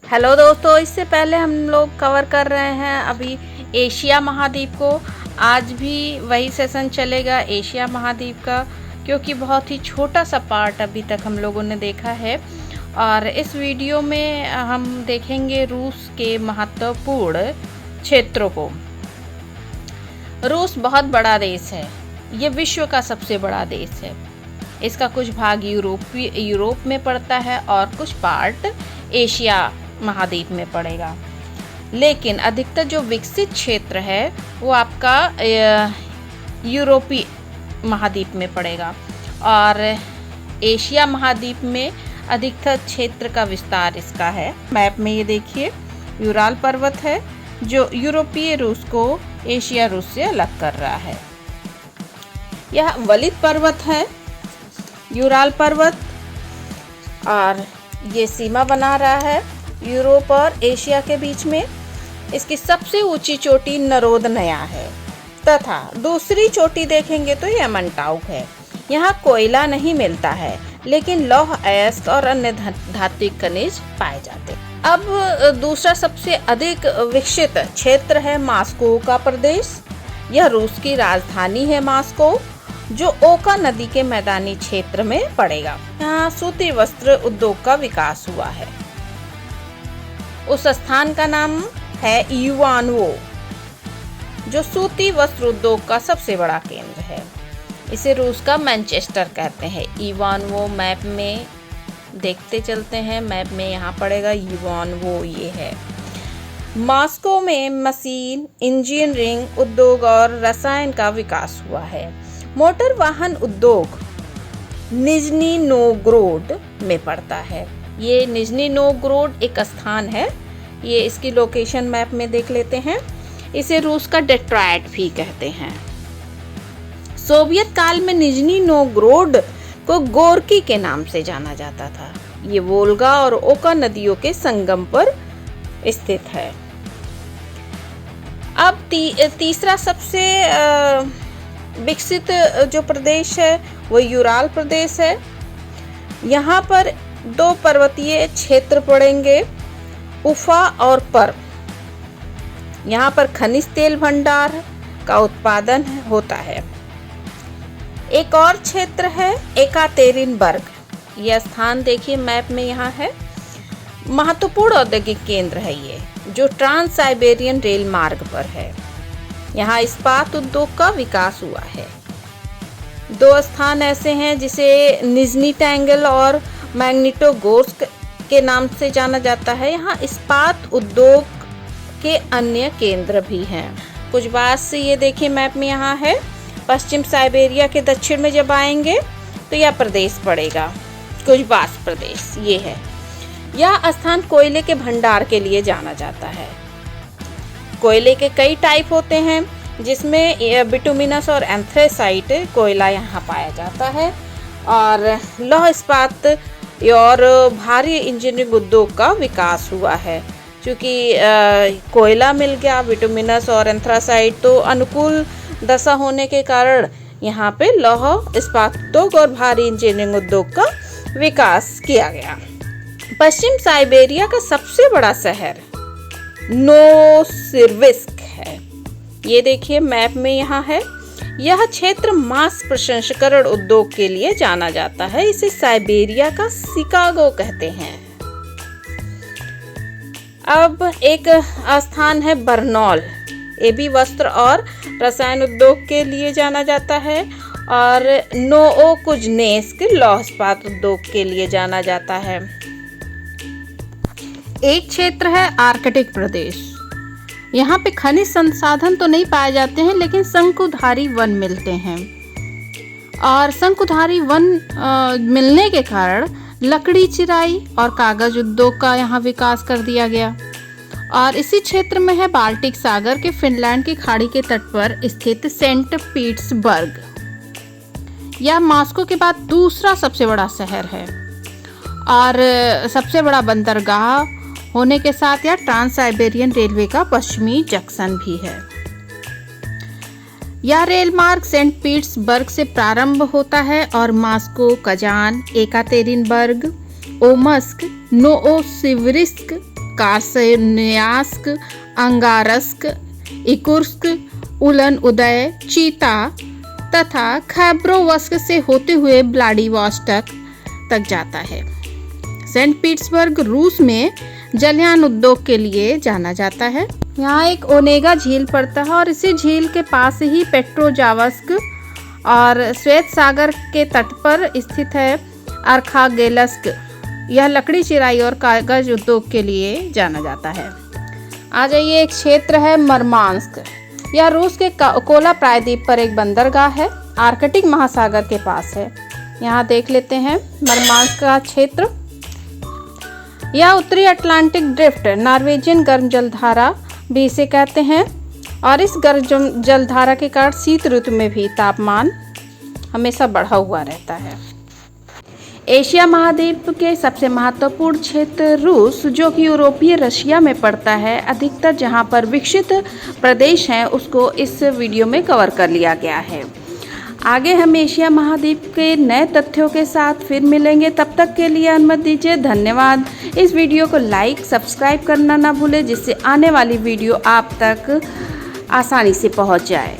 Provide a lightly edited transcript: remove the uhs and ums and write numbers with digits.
Hello दोस्तों, इससे पहले हम लोग कवर कर रहे हैं अभी एशिया महाद्वीप को। आज भी वही सेशन चलेगा एशिया महाद्वीप का, क्योंकि बहुत ही छोटा सा पार्ट अभी तक हम लोगों ने देखा है। और इस वीडियो में हम देखेंगे रूस के महत्वपूर्ण क्षेत्रों को। रूस बहुत बड़ा देश है, ये विश्व का सबसे बड़ा देश है। इसका कुछ भाग यूरोप में पड़ता है और कुछ पार्ट एशिया महाद्वीप में पड़ेगा, लेकिन अधिकतर जो विकसित क्षेत्र है वो आपका यूरोपीय महाद्वीप में पड़ेगा। और एशिया महाद्वीप में अधिकतर क्षेत्र का विस्तार इसका है। मैप में ये देखिए, यूराल पर्वत है जो यूरोपीय रूस को एशिया रूस से अलग कर रहा है। यह वलित पर्वत है, यूराल पर्वत, और ये सीमा बना रहा है यूरोप और एशिया के बीच में। इसकी सबसे ऊंची चोटी नरोदनया है तथा दूसरी चोटी देखेंगे तो ये अमनटाउक है। यहाँ कोयला नहीं मिलता है, लेकिन लौह अयस्क और अन्य धात्विक खनिज पाए जाते हैं। अब दूसरा सबसे अधिक विकसित क्षेत्र है मास्को का प्रदेश। यह रूस की राजधानी है मास्को, जो ओका नदी के मैदानी क्षेत्र में पड़ेगा। यहाँ सूती वस्त्र उद्योग का विकास हुआ है। उस स्थान का नाम है इवानवो, जो सूती वस्त्र उद्योग का सबसे बड़ा केंद्र है। इसे रूस का मैनचेस्टर कहते हैं। इवानवो मैप में देखते चलते हैं, मैप में यहाँ पड़ेगा इवानवो, ये है। मास्को में मशीन, इंजीनियरिंग उद्योग और रसायन का विकास हुआ है। मोटर वाहन उद्योग निजनी नोवगोरोड में पड़ता है। ये निजनी नोवगोरोड एक स्थान है, ये इसकी लोकेशन मैप में देख लेते हैं। इसे रूस का डेट्रॉयट भी कहते हैं। सोवियत काल में निजनी नोवगोरोड को गोर्की के नाम से जाना जाता था। ये वोल्गा और ओका नदियों के संगम पर स्थित है। अब तीसरा सबसे विकसित जो प्रदेश है वो यूराल प्रदेश है। यहाँ पर दो पर्वतीय क्षेत्र पड़ेंगे, उफा और पर्व। यहाँ पर खनिज तेल भंडार का उत्पादन होता है। एक और क्षेत्र है एकातेरिनबर्ग। यह स्थान देखिए मैप में यहाँ है। महत्वपूर्ण औद्योगिक केंद्र है ये, जो ट्रांस साइबेरियन रेल मार्ग पर है। यहाँ इस्पात उद्योग का विकास हुआ है। दो स्थान ऐसे हैं जिसे निजनी टैंगल और मैग्निटोगोर्स्क के नाम से जाना जाता है। यहाँ इस्पात उद्योग के अन्य केंद्र भी हैं। कुजबास से ये देखिए मैप में यहाँ है। पश्चिम साइबेरिया के दक्षिण में जब आएंगे तो यह प्रदेश पड़ेगा, कुजबास प्रदेश ये है। यह स्थान कोयले के भंडार के लिए जाना जाता है। कोयले के कई टाइप होते हैं, जिसमें बिटुमिनस और एंथ्रेसाइट कोयला यहाँ पाया जाता है। और लौह इस्पात और भारी इंजीनियरिंग उद्योग का विकास हुआ है। क्योंकि कोयला मिल गया, बिटुमिनस और एंथ्रासाइट, तो अनुकूल दशा होने के कारण यहाँ पे लौह इस्पात उद्योग और भारी इंजीनियरिंग उद्योग का विकास किया गया। पश्चिम साइबेरिया का सबसे बड़ा शहर नोवोसिबिर्स्क है। ये देखिए मैप में यहाँ है। यह क्षेत्र मांस प्रसंस्करण उद्योग के लिए जाना जाता है। इसे साइबेरिया का शिकागो कहते हैं। अब एक स्थान है बर्नौल। ये भी वस्त्र और रसायन उद्योग के लिए जाना जाता है। और नोवोकुजनेस्क लौह इस्पात उद्योग के लिए जाना जाता है। एक क्षेत्र है आर्कटिक प्रदेश। यहाँ पे खनिज संसाधन तो नहीं पाए जाते हैं, लेकिन शंकुधारी वन मिलते हैं। और शंकुधारी वन मिलने के कारण लकड़ी चिराई और कागज उद्योग का यहाँ विकास कर दिया गया। और इसी क्षेत्र में है बाल्टिक सागर के फिनलैंड की खाड़ी के तट पर स्थित सेंट पीटर्सबर्ग। यह मॉस्को के बाद दूसरा सबसे बड़ा शहर है और सबसे बड़ा बंदरगाह होने के साथ यह ट्रांस साइबेरियन रेलवे का पश्चिमी जंक्शन भी है। यह रेल मार्ग सेंट पीटर्सबर्ग से प्रारंभ होता है और मॉस्को, कजान, एकातेरिनबर्ग, ओमस्क, नोवोसिबिर्स्क कार्सनियास्क, अंगारस्क, इकुर्स्क, उलन उदय, चीता तथा खैब्रोवस्क से होते हुए व्लादिवोस्टोक तक जाता है। सेंट पीटर्सबर्ग रूस में जलयान उद्योग के लिए जाना जाता है। यहाँ एक ओनेगा झील पड़ता है और इसी झील के पास ही पेट्रोजावस्क और श्वेत सागर के तट पर स्थित है अर्खांगेल्स्क। यह लकड़ी चिराई और कागज उद्योग के लिए जाना जाता है। आ जाइए, एक क्षेत्र है मरमांस्क। यह रूस के कोला प्रायद्वीप पर एक बंदरगाह है, आर्कटिक महासागर के पास है। यहाँ देख लेते हैं मरमांस्क का क्षेत्र। यह उत्तरी अटलांटिक ड्रिफ्ट, नॉर्वेजियन गर्म जलधारा भी इसे कहते हैं, और इस गर्म जलधारा के कारण शीत ऋतु में भी तापमान हमेशा बढ़ा हुआ रहता है। एशिया महाद्वीप के सबसे महत्वपूर्ण क्षेत्र रूस, जो कि यूरोपीय रशिया में पड़ता है, अधिकतर जहां पर विकसित प्रदेश हैं उसको इस वीडियो में कवर कर लिया गया है। आगे हम एशिया महाद्वीप के नए तथ्यों के साथ फिर मिलेंगे। तब तक के लिए अनुमति दीजिए। धन्यवाद। इस वीडियो को लाइक, सब्सक्राइब करना ना भूलें, जिससे आने वाली वीडियो आप तक आसानी से पहुंच जाए।